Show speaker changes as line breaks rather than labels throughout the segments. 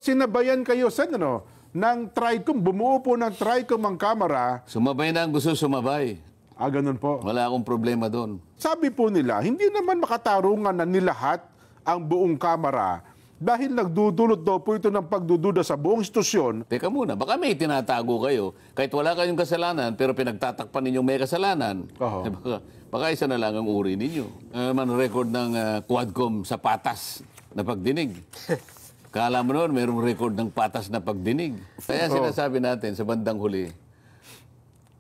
Sinabayan kayo sa ng TRICOM, bumuo po ng TRICOM ang kamera.
Sumabay na ang gusto sumabay.
Ganun po.
Wala akong problema doon.
Sabi po nila, hindi naman makatarungan na nilahat ang buong kamera dahil nagdudulot daw po ito ng pagdududa sa buong institusyon.
Teka muna, baka may tinatago kayo. Kahit wala kayong kasalanan, pero pinagtatakpan ninyong may kasalanan. Baka isa na lang ang uri ninyo. Man record ng Quadcom sa patas na pagdinig. Kala mo noon, mayroong record ng patas na pagdinig. Kaya sinasabi natin sa bandang huli,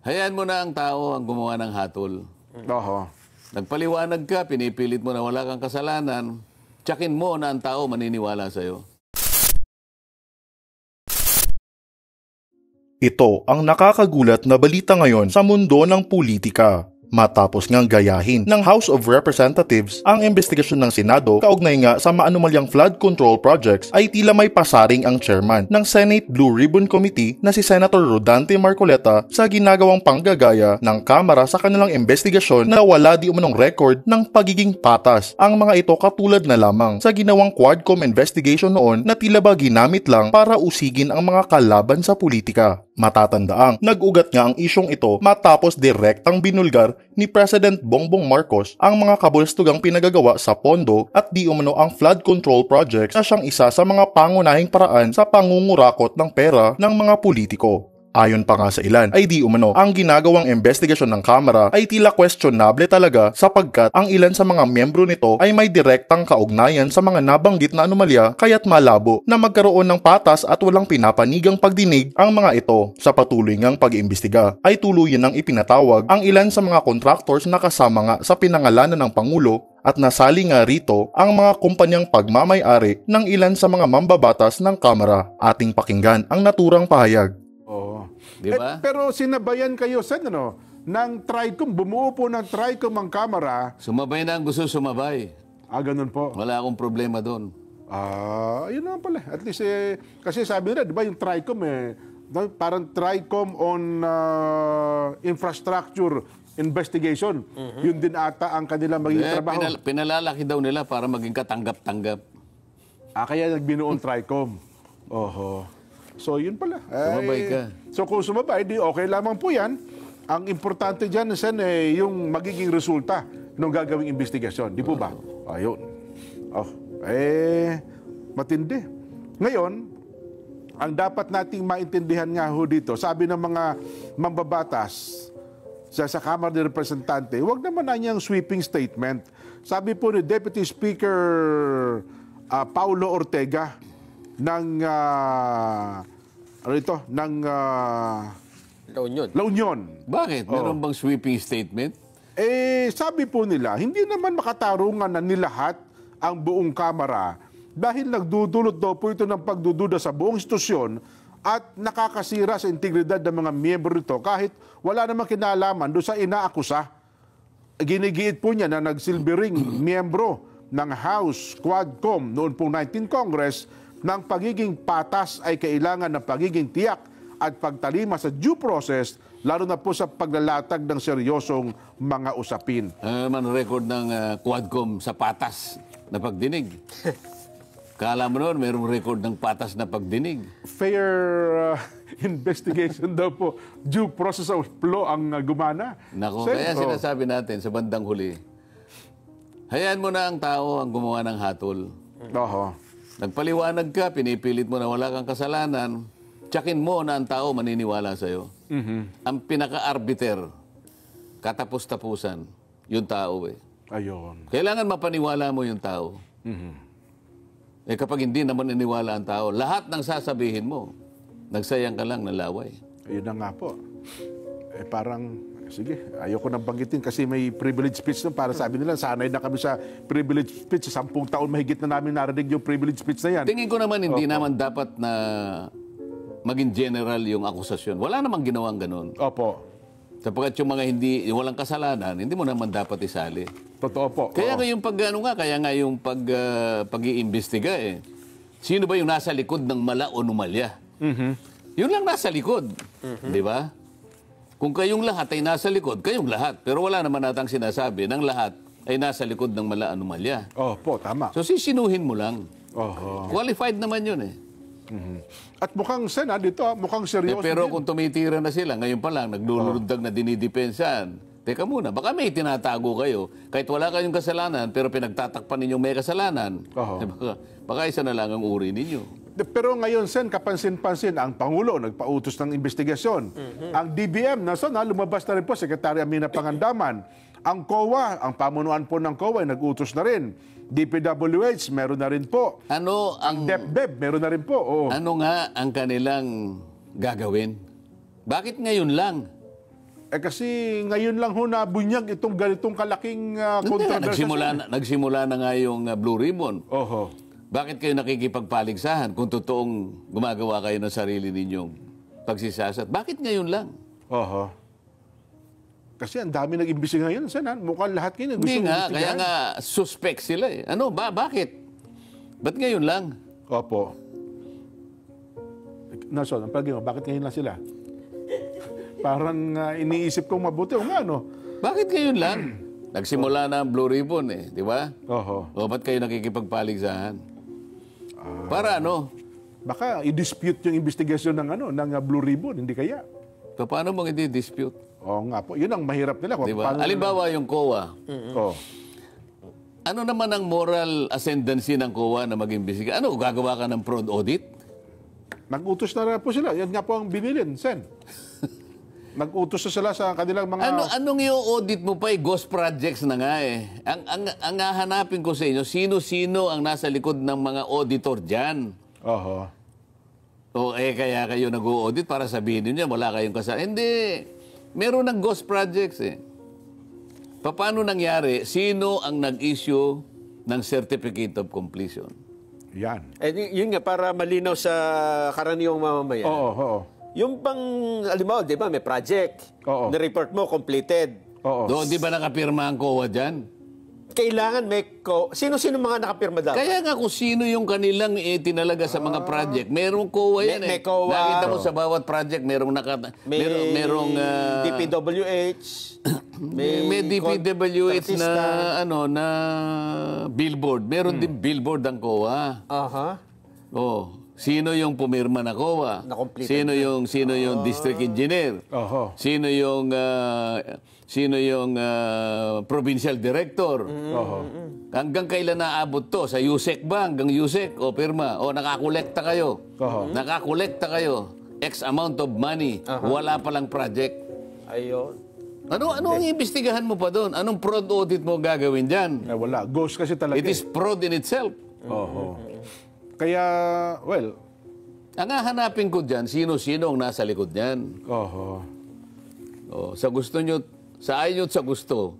hayaan mo na ang tao ang gumawa ng hatol. Nagpaliwanag ka, pinipilit mo na wala kang kasalanan, tsakin mo na ang tao maniniwala sa'yo.
Ito ang nakakagulat na balita ngayon sa mundo ng politika. Matapos ngang gayahin ng House of Representatives ang investigasyon ng Senado kaugnay nga sa maanumalyang flood control projects, ay tila may pasaring ang chairman ng Senate Blue Ribbon Committee na si Senator Rodante Marcoleta sa ginagawang panggagaya ng Kamara sa kanilang investigasyon na wala di umanong record ng pagiging patas. Ang mga ito katulad na lamang sa ginawang Quadcom investigation noon na tila ba ginamit lang para usigin ang mga kalaban sa politika. Matatandaang nag-ugat nga ang isyong ito matapos direktang binulgar ni President Bongbong Marcos ang mga kabulstugang pinagagawa sa pondo at di umano ang flood control projects na siyang isa sa mga pangunahing paraan sa pangungurakot ng pera ng mga politiko. Ayon pa nga sa ilan, ay di umano ang ginagawang investigasyon ng Kamara ay tila questionable talaga sapagkat ang ilan sa mga miyembro nito ay may direktang kaugnayan sa mga nabanggit na anomalya, kaya't malabo na magkaroon ng patas at walang pinapanigang pagdinig ang mga ito. Sa patuloy ngang pag-iimbestiga ay tuluyan ng ipinatawag ang ilan sa mga contractors na kasama nga sa pinangalanan ng Pangulo at nasali nga rito ang mga kumpanyang pagmamay-ari ng ilan sa mga mambabatas ng Kamara. Ating pakinggan ang naturang pahayag.
Diba?
Pero sinabayan kayo sa ng TRICOM, bumuo po ng TRICOM ang kamera.
Sumabay na ang gusto sumabay.
Ganun po.
Wala akong problema doon.
Yun naman pala. At least, kasi sabi nila, di ba yung TRICOM parang TRICOM on infrastructure investigation. Yun din ata ang kanilang magiging trabaho.
Pinalalaki daw nila para maging katanggap-tanggap.
Kaya nagbinuon TRICOM. So, yun pala.
Sumabay ka.
So, kung sumabay, di okay lamang po yan. Ang importante dyan, Sen, yung magiging resulta ng gagawing investigasyon. Di po ba? Ayun. Matindi. Ngayon, ang dapat nating maintindihan nga ho dito, sabi ng mga mambabatas sa Kamara de Representante, huwag naman na niyang sweeping statement. Sabi po ni Deputy Speaker Paulo Ortega, ng La Union.
Bakit? Meron bang sweeping statement?
Sabi po nila, hindi naman makatarungan na nilahat ang buong Kamara dahil nagdudulot daw po ito ng pagdududa sa buong institusyon at nakakasira sa integridad ng mga miyembro nito kahit wala namang kinalaman doon sa inaakusa. Ginigiit po niya na nagsilbing miyembro ng House Quadcom noon pong 19th Congress ng pagiging patas ay kailangan ng pagiging tiyak at pagtalima sa due process, lalo na po sa paglalatag ng seryosong mga usapin.
Man record ng Quadcom sa patas na pagdinig. Kala mo noon, mayroong record ng patas na pagdinig.
Fair investigation daw po, due process of law ang gumana.
Nako, kaya sinasabi natin sa bandang huli, hayaan mo na ang tao ang gumawa ng hatol. Nagpaliwanag ka, pinipilit mo na wala kang kasalanan, tsakin mo na ang tao maniniwala sa'yo. Ang pinaka-arbiter, katapos-tapusan, yung tao
Ayun.
Kailangan mapaniwala mo yung tao. Kapag hindi naman niniwala ang tao, lahat ng sasabihin mo, nagsayang ka lang ng laway.
Ayun na nga po. Parang, sige, ayoko nang banggitin kasi may privilege speech nun. Para sabi nila, sanay na kami sa privilege speech. 10 taon mahigit na namin narinig yung privilege speech na yan.
Tingin ko naman, hindi naman dapat na maging general yung akusasyon. Wala namang ginawang ganun. Sapagkat yung mga yung walang kasalanan, hindi mo naman dapat isali.
Totoo po.
Kaya nga yung pag-iimbestiga Sino ba yung nasa likod ng mala o numalya? Yun lang nasa likod. Di ba? Kung kayong lahat ay nasa likod, kayong lahat. Pero wala naman natang sinasabi ng lahat ay nasa likod ng mala o numalya.
Tama.
So sisinuhin mo lang. Qualified naman yun
At mukhang Sen, dito mukhang seryoso
pero
din.
kung tumitira na sila, ngayon pa lang, naglulundag na dinidepensahan. Teka muna, baka may tinatago kayo. Kahit wala kayong kasalanan, pero pinagtatakpan ninyong may kasalanan. Baka isa na lang ang uri ninyo.
Pero ngayon, Sen, kapansin-pansin, ang Pangulo nagpautos ng investigasyon. Ang DBM, lumabas na rin po, Secretary Amina Pangandaman. Ang COA, ang pamunuan po ng COA, nag-utos na rin. DPWH, meron na rin po.
Ano ang
DepDep, meron na rin po. Oo.
Ano nga ang kanilang gagawin? Bakit ngayon lang?
Kasi ngayon lang ho nabunyag itong ganitong kalaking kontrobersya.
Nagsimula na nga yung Blue Ribbon.
Oho.
Bakit kayo nakikipagpaligsahan kung totoong gumagawa kayo ng sarili ninyong pagsisasat? Bakit ngayon lang?
Oho. Kasi ang dami nag-imbestiga ngayon. Sana, mukhang lahat kayo gusto
Hindi nga,
imbestigahan.
kaya nga suspect sila eh. Ano ba? Bakit? Ba't ngayon lang?
Opo. Nason, ang palagi mo, bakit ngayon lang sila? Parang iniisip kong mabuti. O nga, no?
Bakit ngayon lang? Nagsimula na ang Blue Ribbon eh, di ba?
Oho.
O ba't kayo nakikipagpaligsahan? Para ano?
Baka i-dispute yung investigasyon ng Blue Ribbon, hindi kaya?
Paano mong i-dispute?
Oo nga po. Yun ang mahirap nila.
Di ba? Halimbawa yung COA.
Oh.
Ano naman ang moral ascendancy ng COA na mag-imbestiga? Ano, gagawa ka ng fraud audit?
Nag-utos na po sila. Yan nga po ang binilin, Sen. Nag-utos na sila sa kanilang mga...
Anong i-audit mo pa eh? Ghost projects na nga eh. Ang hahanapin ko sa inyo, sino-sino ang nasa likod ng mga auditor dyan?
Oho.
O kaya kayo nag-audit para sabihin niyo wala kayong kasalanan. Hindi. Meron ng ghost projects eh. Paano nangyari? Sino ang nag-issue ng Certificate of Completion?
Yan.
Yun nga, para malinaw sa karaniwang mamamayan.
Oo.
Yung bang, alimbawa, di ba, may project.
Oo.
Na-report mo, completed.
Oo.
Doon, di ba nakapirma ang COA dyan?
Kailangan may sino-sino mga nakapirma dapat?
Kaya nga kung sino yung kanilang tinalaga sa mga project, merong COA yan
May
eh.
COA.
Nakita mo sa bawat project, merong merong
DPWH.
may DPWH na na billboard. Meron din billboard ang COA.
Aha.
Oh, sino yung pumirma na COA?
Na-completed
Sino yung district engineer?
Oho.
Sino yung provincial director?
Oho.
Hanggang kailan naabot to? Sa USEC ba? Hanggang USEC? O pirma? O nakakolekta kayo?
Oho.
Nakakolekta kayo? X amount of money. Wala palang project.
Ayun.
Ano ang iimbestigahan mo pa doon? Anong fraud audit mo gagawin dyan?
Wala. Ghost kasi talaga.
It is fraud in itself.
Oho. Kaya, well,
Ang hahanapin ko dyan, sino-sino ang nasa likod niyan.
oho.
Sa gusto nyo, sa ayaw nyo at sa gusto,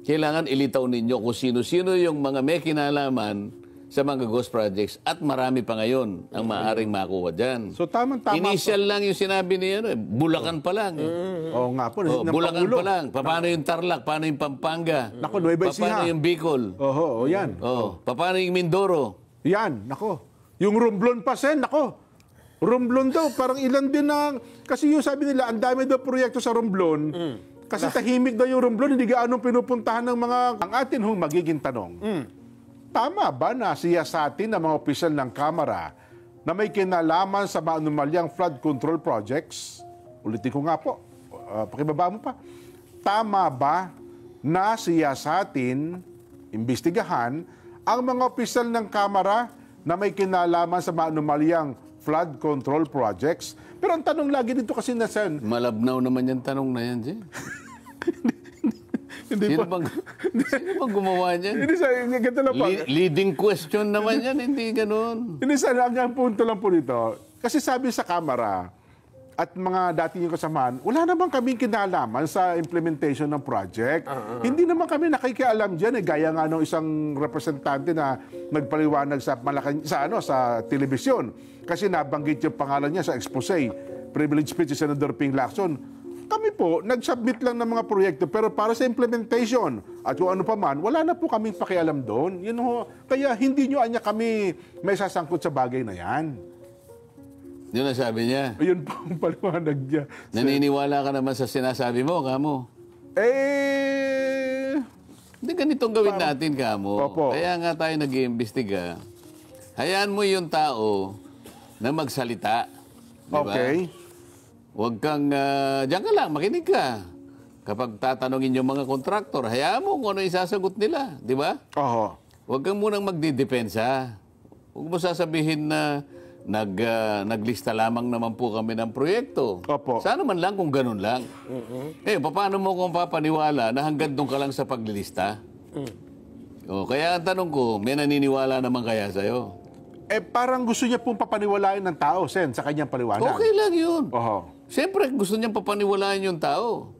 kailangan ilitaw ninyo kung sino-sino yung mga may kinalaman sa mga ghost projects at marami pa ngayon ang maaaring makuha dyan.
So, tamang-tama.
Initial lang yung sinabi niya, Bulacan pa lang.
Oo nga po. ng
Bulacan
Pangulo.
pa lang. Paano yung Tarlac? Paano yung Pampanga?
Naku, Nueva Ecija.
Paano yung Bicol?
Oho, yan.
Paano yung Mindoro?
Yan, nako. Yung Romblon pa, Sen, nako. Romblon daw, parang ilan din na... Kasi yung sabi nila, ang dami daw proyekto sa Romblon. Kasi tahimik daw yung Romblon, hindi gaano pinupuntahan ng mga... Ang atin hong magiging tanong, tama ba na siyasatin ng mga opisyal ng Kamara na may kinalaman sa mga anomalyang flood control projects? Ulitin ko nga po, pakibaba mo pa. Tama ba na siyasatin, imbestigahan, ang mga opisyal ng Kamara na may kinalaman sa mga anomalyang flood control projects? Pero ang tanong lagi dito kasi na, Sen,
Malabnaw naman yung tanong na yan, Jay. Sino bang gumawa niyan?
Hindi, Sen, ganito lang po.
Leading question naman yan, hindi ganun.
Hindi, Sen, ang punto lang po dito. Kasi sabi sa Kamara at mga dati yung kasamahan, wala naman kaming kinalaman sa implementation ng project. Hindi naman kami nakikialam dyan. Gaya nga ng isang representante na nagpaliwanag sa sa telebisyon. Kasi nabanggit yung pangalan niya sa expose, privilege speech si Senator Ping Lacson. Kami po, nag-submit lang ng mga proyekto, pero para sa implementation at kung ano pa man, wala na po kaming pakialam doon. Yun ho, kaya hindi nyo anya kami may sasangkot sa bagay na yan.
Yun ang sabi niya.
Ayun po ang paliwanag niya.
Naniniwala ka naman sa sinasabi mo, kamo. Hindi ganitong gawin natin, kamo.
Opo.
Kaya nga tayo nag-iimbestiga. Hayaan mo yung tao na magsalita. Di ba?
Okay.
Huwag kang, diyan ka lang, makinig ka. Kapag tatanungin yung mga kontraktor, hayaan mo kung ano isasagot nila. Di ba?
Oho.
Huwag kang munang magdidepensa. Huwag mo sasabihin na naglista lamang naman po kami ng proyekto.
Opo.
Sana man lang kung ganun lang. Paano mo kung papaniwala na hanggang doon ka lang sa paglilista? Kaya ang tanong ko, may naniniwala naman kaya sa'yo?
Parang gusto niya pong papaniwalain ng tao, Sen, sa kanyang paliwanag.
Okay lang yun.
Oho.
Siyempre, gusto niyang papaniwalaan yung tao.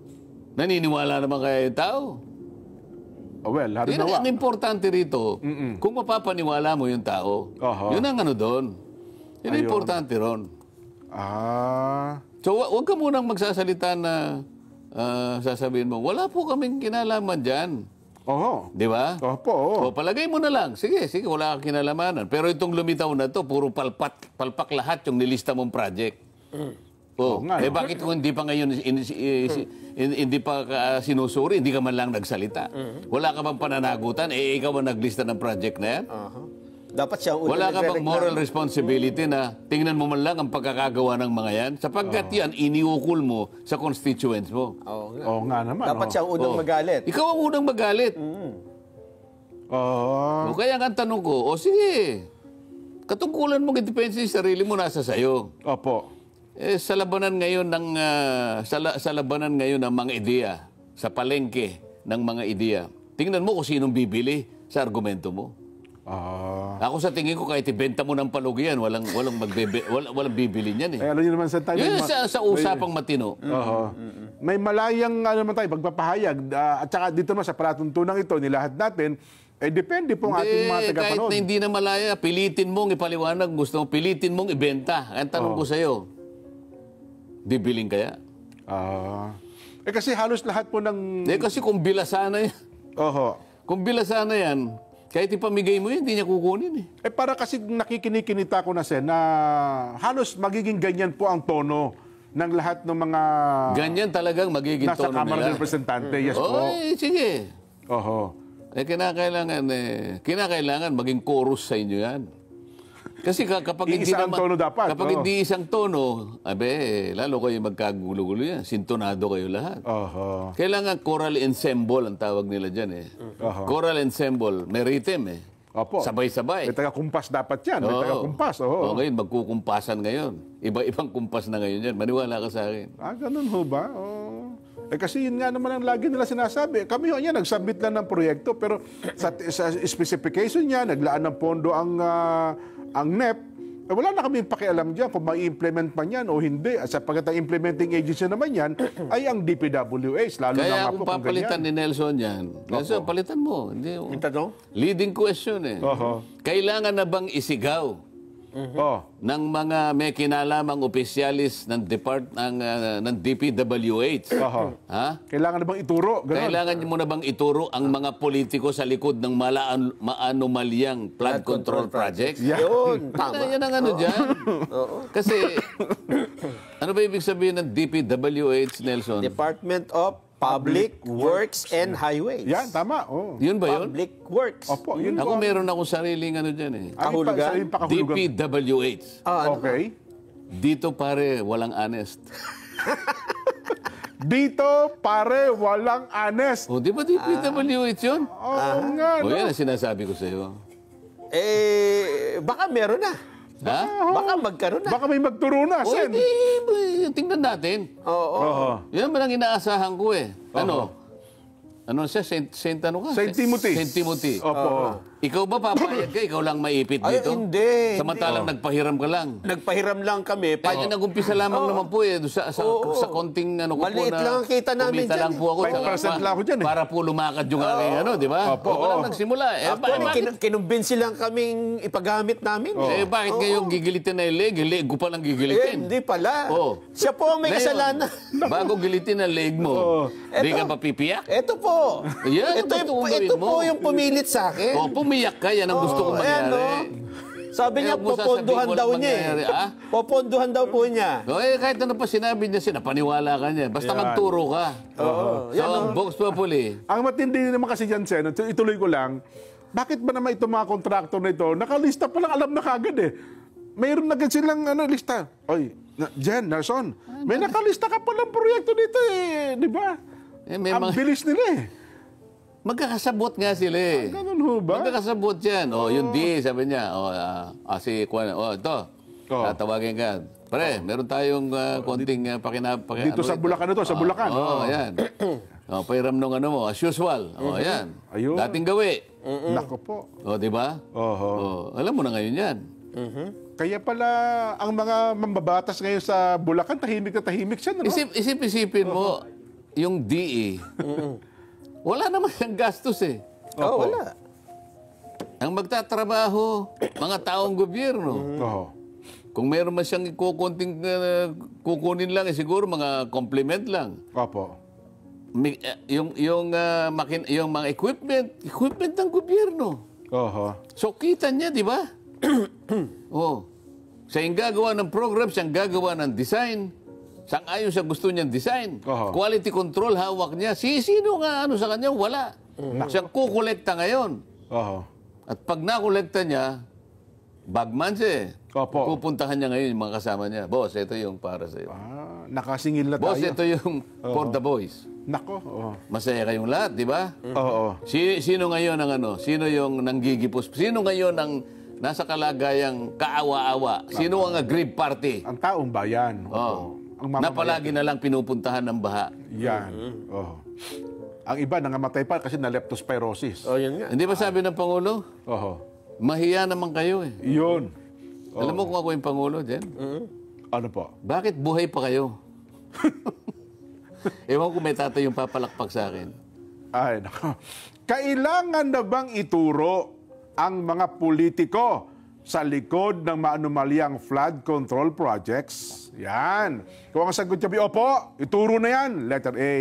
Naniniwala naman kaya yung tao?
Well,
Yun
halimbawa.
ang importante rito, kung mapapaniwala mo yung tao.
Oho.
Yun ang ano doon. Yun ang
Ayun.
importante ron.
Ah.
So, huwag ka munang magsasalita na sasabihin mo, wala po kaming kinalaman dyan.
Oho.
Di ba?
Opo.
O, palagay mo na lang. Sige, wala kang kinalamanan. Pero itong lumitaw na to, puro palpak lahat yung nilista mong project.
Oo nga, no?
Bakit kung hindi pa ngayon hindi pa sinusuri, hindi ka man lang nagsalita? Wala ka bang pananagutan? Ikaw ang naglista ng project na yan?
Dapat siya ang unang
Wala ka bang
nagre-reklamo.
moral responsibility na tingnan mo man lang ang pagkakagawa ng mga yan? Sapagkat yan, iniukol mo sa constituents mo.
Oo nga.
Oo nga naman.
Dapat
oh.
siya ang unang magalit.
Ikaw ang unang magalit.
Oo.
Kaya nga ang tanong ko, sige, katungkulan mong idepensa yung sarili mo nasa sayo.
Opo.
Sa labanan ngayon ng sa labanan ngayon ng mga ideya, sa palengke ng mga ideya. Tingnan mo kung sinong bibili sa argumento mo. Ako sa tingin ko kahit ibenta mo ng palog yan, walang bibili niyan eh.
Alam niyo naman sa tayo.
Yun sa usapang matino.
Oho. May malayang naman tayo, pagpapahayag. At saka dito naman sa palatuntunang ito, nilahat natin, depende po ang ating mga
Kahit
tagapanood.
na hindi na malaya, pilitin mong ipaliwanag, gusto mong pilitin mong ibenta. Ang tanong ko sa'yo, bibiling kaya?
Kasi halos lahat po ng...
Kasi kung bilasana yan,
Oho.
kung bilasana yan, kahit ipamigay mo yan, hindi niya kukunin eh.
Para kasi nakikinikinita ko na, Sen, na halos magiging ganyan po ang tono ng lahat ng mga
Ganyan talagang magiging
nasa
tono
Kamara
nila.
ng Representante. Yes po.
Sige.
Oho.
Kinakailangan maging chorus sa inyo yan. Kasi kapag hindi
Iisa ang tono dapat,
kapag
oo.
hindi isang tono, lalo kayo magkagulo-gulo yan. Sintonado kayo lahat.
Oho.
Kailangan choral ensemble ang tawag nila dyan eh. Choral ensemble, may rhythm eh.
Opo.
Sabay-sabay.
May taga-kumpas dapat yan. May
Oo.
taga-kumpas. Oho.
Ngayon, magkukumpasan ngayon. Iba-ibang kumpas na ngayon yan. Maniwala ka sa akin.
Ganun ho ba? Kasi yun nga naman ang lagi nila sinasabi. Kami ho niya, nagsubmit lang ng proyekto, pero sa specification niya, naglaan ng pondo ang NEP, wala na kami pakialam dyan kung mai-implement pa niyan o hindi. Sapagkat ang implementing agency naman yan ay ang DPWH. Lalo na
Kaya
nga
kung
po kung
papalitan
ganyan.
ni Nelson yan, Nelson, palitan mo. Hindi,
Yung tanong?
leading question eh.
Oho.
Kailangan na bang isigaw ng mga may kinalamang opisyalis ng ng DPWH?
Oho.
Ha?
Kailangan na bang ituro? Ganun.
Kailangan mo na bang ituro ang mga politiko sa likod ng maanomalyang flood control projects?
Yeah.
Yun, tama.
Yan ang ano dyan. Kasi, ano ba ibig sabihin ng DPWH, Nelson?
Department of Public Works and Highways.
Yan, tama.
Yun ba yun?
Public Works.
Opo, yun
Ako
po.
meron akong sariling ano dyan eh.
Kahulugan?
DPWH.
Okay.
Dito pare, walang honest.
Dito, pare, walang honest.
O, di ba DPWH yun?
Oo nga,
O,
no?
yan ang sinasabi ko sa'yo.
Baka meron na.
Ha?
Baka magkaroon na.
Baka may magturo na,
O,
Sen.
hindi. Tingnan natin.
Oo.
Oho.
Yan man ang inaasahan ko eh. Ano? Ano siya? Saint ano ka?
Saint Timothy.
Saint Timothy.
Opo.
Ikaw ba papayag ka? Ikaw lang maipit
Ay,
dito?
hindi.
Samantalang nagpahiram ka lang.
Nagpahiram lang kami.
Kaya nag-umpisa lamang naman po eh. Sa konting ano ko po
Maliit
na...
lang ang kita namin
kumita
dyan.
lang po ako.
5% lang ako dyan eh.
Para po lumakad yung aking ano, di ba?
Opo,
Ako lang nagsimula. Bakit,
Kinumbinsi lang kaming ipagamit namin.
bakit ngayon gigilitin na yung leg? Yung leg ko palang gigilitin.
Hindi pala.
Oo.
Siya po ang may
Ngayon,
kasalanan.
Bago gilitin ang leg mo, di ka pa pipiyak?
Ito po.
Yan,
ito
gusto kong gawin
ito
mo.
po yung pumilit sa akin.
O, pumiyak ka, yan ang gusto kong
ayan,
mangyari.
Sabi niya,
Huwag mo sasabihin
poponduhan
walang
daw niya.
mangyayari, ha?
Poponduhan daw po niya.
Kahit ano pa sinabi niya, napaniwala ka niya. Basta
Yan.
magturo ka.
Oo.
So, ang Vox Populi,
Ang matindi naman kasi dyan, Sen, ituloy ko lang, bakit ba naman itong mga kontraktor na ito, nakalista pa lang, alam na kagad eh. mayroon na agad silang lista. Oy, Jen, Nelson, may nakalista ka palang proyekto dito eh, di ba?
May
Ang
mga-
bilis nila eh.
Magkakasabot nga sila eh.
Ganun ho ba?
Magkakasabot yan. Yung D, sabi niya. Si Kwan, ito. Tatawagin ka. Pare, meron tayong konting
Dito sa Bulacan ito, sa Bulacan.
Ayan. Pairam nung mo, as usual. Ayan.
Ayun.
Dating gawi.
Nako po.
Di ba?
Oho.
Alam mo na ngayon yan.
Kaya pala ang mga mambabatas ngayon sa Bulacan, tahimik na tahimik siya, no?
Isipin mo, yung DE, wala naman siyang gastos eh.
Wala.
Ang magtatrabaho, mga taong gobyerno.
Oho.
Kung meron man siyang kukunin lang, siguro mga compliment lang.
Opo.
Yung mga equipment ng gobyerno.
Oho.
So kita niya, di ba? Siya yung gagawa ng program, siya yung gagawa ng design. Sang-ayon sa gusto niyang design.
Oho.
Quality control, hawak niya. Sino nga sa kanya? Wala. Siya kukolekta ngayon.
Oho.
At pag nakolekta niya, bagman siya eh.
Opo.
Pupuntahan niya ngayon yung mga kasama niya. Boss, ito yung para sa'yo.
Nakasingil na tayo.
Boss, ito yung for the boys.
Nako. Oho.
Masaya kayong lahat, di ba?
Oo.
Sino ngayon ang Sino yung nanggigipos? Sino ngayon ang nasa kalagayang kaawa-awa? Sino ang aggrieved party?
Ang taong bayan. Opo. Ang
Na
mamamayan.
palagi na lang pinupuntahan ng baha.
Yan. Oho. Ang iba nangamatay pa kasi na leptospirosis.
Yun nga.
Hindi ba sabi ng Pangulo?
Oho.
Mahiya naman kayo eh.
Yun.
Alam mo kung ako yung Pangulo, Jen?
Ano po?
Bakit buhay pa kayo? Ewan ko may tatay yung papalakpak sa akin.
Ay, nako. Kailangan na bang ituro ang mga politiko sa likod ng maanumalyang flood control projects? Yan. Kung ang sagot niya, opo, ituro na yan. Letter A.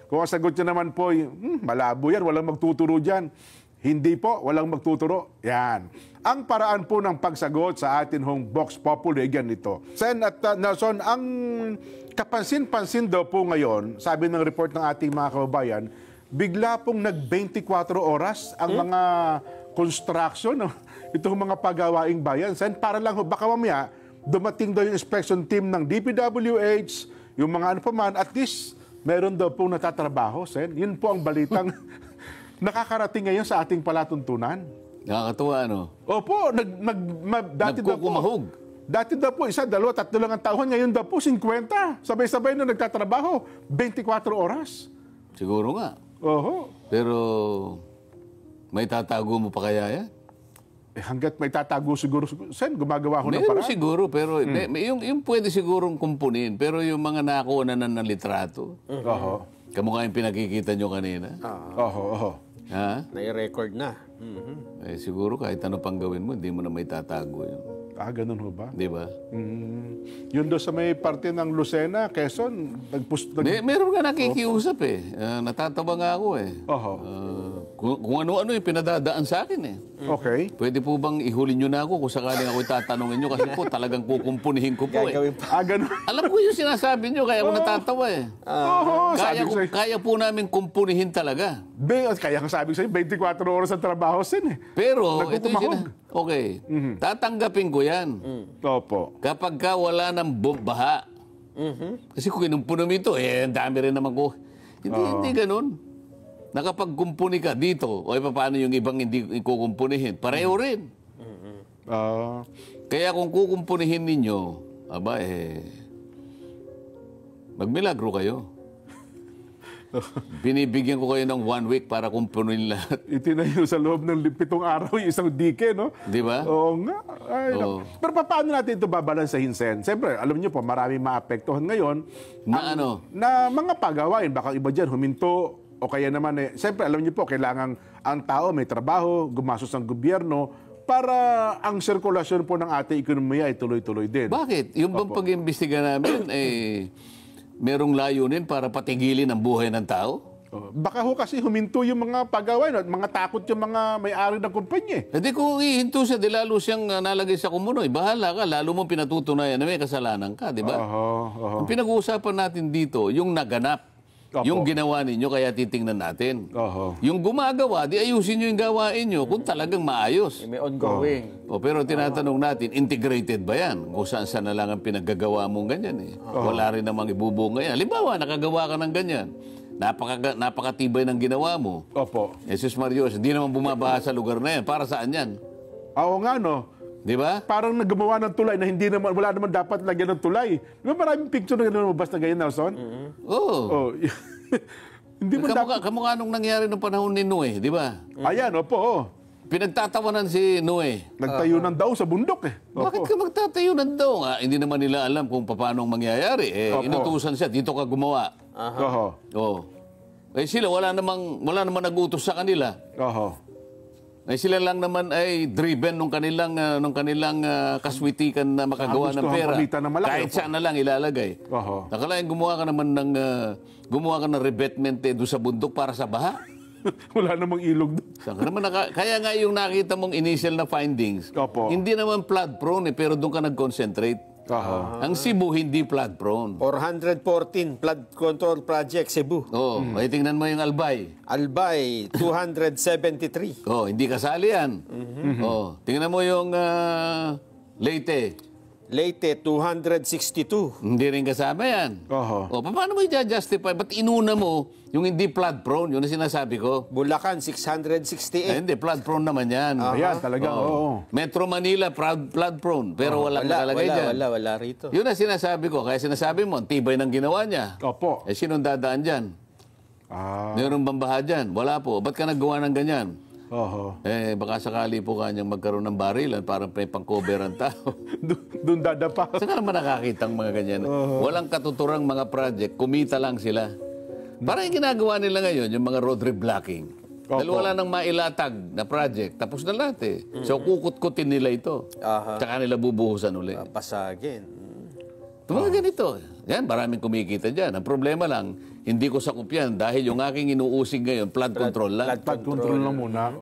Kung ang sagot niya naman po, malabo yan, walang magtuturo dyan. Hindi po, walang magtuturo. Yan. Ang paraan po ng pagsagot sa atin hong Vox Populi, ganito. Sen at Nelson, ang kapansin-pansin daw po ngayon, sabi ng report ng ating mga kababayan, bigla pong nag-24 oras ang mga construction, itong mga pagawaing bayan. Sen, para lang, baka mamaya, dumating daw yung inspection team ng DPWH, yung mga ano pa man, at least, meron daw pong natatrabaho, Sen. Yun po ang balitang nakakarating ngayon sa ating palatuntunan.
Nakakatuwa, ano?
Opo, dati daw po.
Nagkukumahog.
Dati daw po, 1, 2, 3 lang ang taon. Ngayon daw po, 50. Sabay-sabay na nagtatrabaho. 24 oras.
Siguro nga.
Oho.
Pero may tatago mo pa kaya yan?
Hanggat may tatago siguro. Sen, gumagawa ko ng
Meron
paraan.
siguro, pero yung pwede sigurong kumpunin. Pero yung mga nakuha na ng litrato,
Oho.
kamukha yung pinakikita nyo kanina.
Oho, oho.
Ha?
Nai-record na.
Siguro kahit ano pang gawin mo, hindi mo na may tatago yun.
Ganun ho ba?
Di ba?
Yun doon sa may parte ng Lucena, Quezon,
Meron nga nakikiusap eh. Natatawa nga ako eh.
Oho.
Kung ano-ano yung pinadadaan sa akin eh.
Okay.
Pwede po bang ihuli nyo na ako kung sakaling ako tatanungin nyo kasi po talagang kukumpunihin ko po eh.
Gagawin pa.
Ganun.
Alam ko yung sinasabi nyo, kaya ako natatawa eh.
Oho, sabi ko sa'yo.
Kaya po namin kumpunihin talaga.
Kaya ang sabi ko sa'yo, 24 oras ang trabaho, Sen eh.
Pero, ito yung
Nagkukumahog.
okay, tatanggapin ko yan.
Opo.
Kapag ka wala ng baha, kasi kung kinumpuno mo ito, ang dami rin naman ko. Hindi ganun. Nakapagkumpuni ka dito, o paano yung ibang hindi kukumpunihin? Pareho rin. Kaya kung kukumpunihin ninyo, magmilagro kayo. Binibigyan ko kayo ng 1 week para kumpunin lahat.
Itinayo sa loob ng 7 araw yung isang dike, no?
Di ba?
Oo nga. Ay,
Oo.
Pero paano natin ito babalansahin, Sen? Siyempre, alam niyo po, maraming maapektuhan ngayon. Na mga pagawain, baka iba dyan, huminto, o kaya naman, siyempre, alam niyo po, kailangan ang tao may trabaho, gumastos ang gobyerno, para ang sirkulasyon po ng ating ekonomiya ay tuloy-tuloy din.
Bakit? Yung bang pag-imbestiga namin, merong layunin para patigilin ang buhay ng tao?
Baka ho kasi huminto yung mga pagawain at mga takot yung mga may-ari ng kumpanya.
Hindi kung ihinto siya, di lalo siyang nalagay sa kumunoy. Bahala ka, lalo mong pinatutunayan na may kasalanan ka, di ba? Ang pinag-uusapan natin dito, yung naganap.
Opo.
Yung ginawa ninyo, kaya titingnan natin.
Oho.
Yung gumagawa, di ayusin nyo yung gawain nyo kung talagang maayos.
May ongoing.
Pero tinatanong natin, integrated ba yan? Kung saan na lang ang pinaggagawa mong ganyan eh. Wala rin namang ibubuong ganyan. Halimbawa, nakagawa ka ng ganyan. Napakatibay ng ginawa mo.
Opo.
Jesus Marios, hindi naman bumabaha sa lugar na yan. Para saan yan?
Oo nga, no?
Di ba?
Parang naggumawa ng tulay na hindi naman, wala naman dapat lagyan ng tulay. Di ba maraming picture na gano'n lumabas na ganyan, Nelson?
Oo.
Oh. Hindi mo dapat...
Kamukha nung nangyari nung panahon ni Noe, di ba?
Ayan, opo. Oh.
Pinagtatawanan si Noe.
Nagtayo ng daw sa bundok eh.
Bakit ka magtatayo ng daw? Hindi naman nila alam kung paano mangyayari.
Opo.
Inutusan siya, dito ka gumawa.
Oho.
Oo. Sila, wala namang nag-utos sa kanila.
Oho.
Sila lang naman ay driven nung kanilang kaswitikan na makagawa
Gusto
ng pera.
palitan ng malaki,
Kahit
opo.
saan na lang ilalagay.
Oho.
Nakalain gumawa ka ng revetment doon sa bundok para sa baha.
Wala namang ilog doon.
Saka naman kaya nga yung nakita mong initial na findings,
Opo.
hindi naman flood prone pero doon ka nag-concentrate.
Oho.
Ang Cebu hindi flood prone.
414 flood control project Cebu.
Oh, ay tingnan mo yung Albay.
Albay 273.
Oh, hindi kasali yan. Oh, tingnan mo yung Leyte.
Leyte 262.
Hindi rin kasama yan.
Oho.
Oh, paano mo i-justify? Ba't inuna mo yung hindi flood prone? Yun ang sinasabi ko.
Bulacan 668.
Hindi, flood prone naman yan.
Ayan, talagang, oo.
Metro Manila, flood prone. Pero walang nakalagay dyan.
Wala rito.
Yun ang sinasabi ko. Kaya sinasabi mo, ang tibay ng ginawa niya.
Opo.
Sinong dadaan dyan? Meron bang baha dyan? Wala po. Ba't ka naggawa ng ganyan?
Oho.
Baka sakali po kanyang magkaroon ng barilan para may pang-cover ang tao.
Doon dadapa.
Saan ka naman nakakita ang mga ganyan? Walang katuturang mga project, kumita lang sila. Parang yung ginagawa nila ngayon, yung mga road reblocking. Dahil wala nang mailatag na project, tapos na lahat eh. So kukut-kutin nila ito. Tsaka nila bubuhusan uli.
Pasagin.
Mga ganito. Yan, maraming kumikita dyan. Ang problema lang, hindi ko sakup yan dahil yung aking inuusig ngayon, flood control lang.
Flood control lang muna.